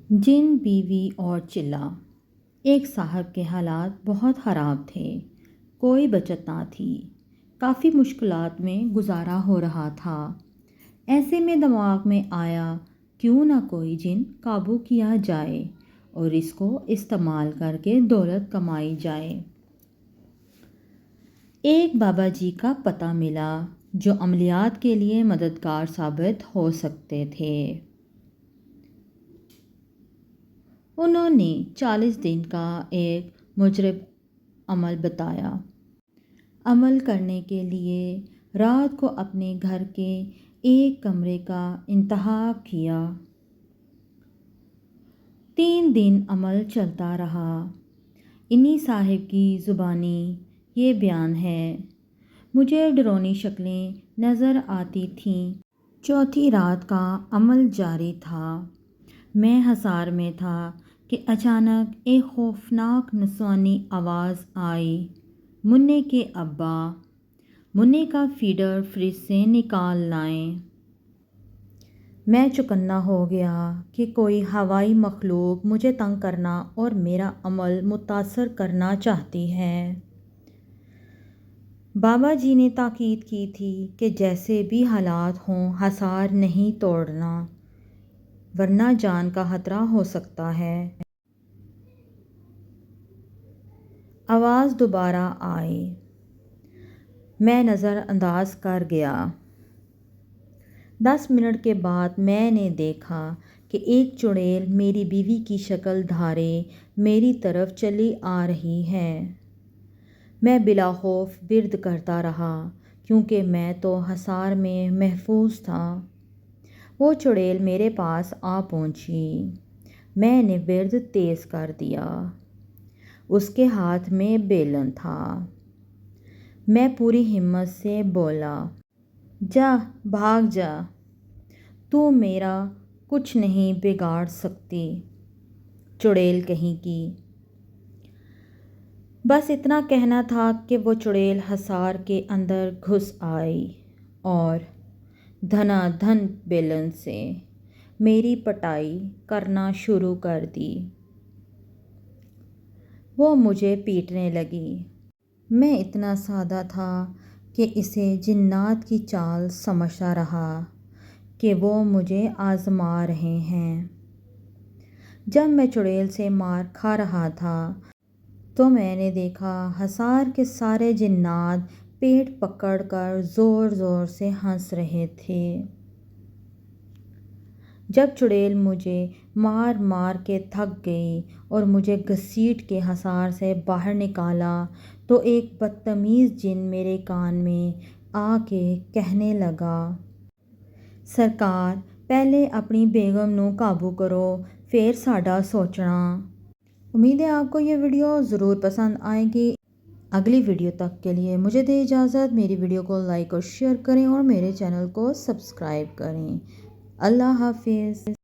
جن، بیوی اور چلہ۔ ایک صاحب کے حالات بہت خراب تھے، کوئی بچت نہ تھی، کافی مشکلات میں گزارا ہو رہا تھا۔ ایسے میں دماغ میں آیا کیوں نہ کوئی جن قابو کیا جائے اور اس کو استعمال کر کے دولت کمائی جائے۔ ایک بابا جی کا پتہ ملا جو عملیات کے لیے مددگار ثابت ہو سکتے تھے۔ انہوں نے 40 دن کا ایک مجرب عمل بتایا۔ عمل کرنے کے لیے رات کو اپنے گھر کے ایک کمرے کا انتخاب کیا۔ 3 دن عمل چلتا رہا۔ انہی صاحب کی زبانی یہ بیان ہے: مجھے ڈرونی شکلیں نظر آتی تھیں۔ چوتھی رات کا عمل جاری تھا۔ میں حصار میں تھا کہ اچانک ایک خوفناک نسوانی آواز آئی: منّے کے ابا، منّے کا فیڈر فریج سے نکال لائیں۔ میں چوکنا ہو گیا کہ کوئی ہوائی مخلوق مجھے تنگ کرنا اور میرا عمل متاثر کرنا چاہتی ہے۔ بابا جی نے تاکید کی تھی کہ جیسے بھی حالات ہوں حصار نہیں توڑنا، ورنہ جان کا خطرہ ہو سکتا ہے۔ آواز دوبارہ آئی۔ میں نظر انداز کر گیا۔ 10 منٹ کے بعد میں نے دیکھا کہ ایک چڑیل میری بیوی کی شکل دھارے میری طرف چلی آ رہی ہے۔ میں بلا خوف برد کرتا رہا کیونکہ میں تو حصار میں محفوظ تھا۔ وہ چڑیل میرے پاس آ پہنچی۔ میں نے برد تیز کر دیا۔ اس کے ہاتھ میں بیلن تھا۔ میں پوری ہمت سے بولا: جا، بھاگ جا، تو میرا کچھ نہیں بگاڑ سکتی، چڑیل کہیں کی۔ بس اتنا کہنا تھا کہ وہ چڑیل حصار کے اندر گھس آئی اور دھنا دھن بیلن سے میری پٹائی کرنا شروع کر دی۔ وہ مجھے پیٹنے لگی۔ میں اتنا سادہ تھا کہ اسے جنات کی چال سمجھتا رہا کہ وہ مجھے آزما رہے ہیں۔ جب میں چڑیل سے مار کھا رہا تھا تو میں نے دیکھا حصار کے سارے جنات پیٹ پکڑ کر زور زور سے ہنس رہے تھے۔ جب چڑیل مجھے مار مار کے تھک گئی اور مجھے گھسیٹ کے حصار سے باہر نکالا تو ایک بدتمیز جن میرے کان میں آ کے کہنے لگا: سرکار، پہلے اپنی بیگم نوں قابو کرو، پھر ساڈا سوچنا۔ امید ہے آپ کو یہ ویڈیو ضرور پسند آئے گی۔ اگلی ویڈیو تک کے لیے مجھے دے اجازت۔ میری ویڈیو کو لائک اور شیئر کریں اور میرے چینل کو سبسکرائب کریں۔ اللہ حافظ۔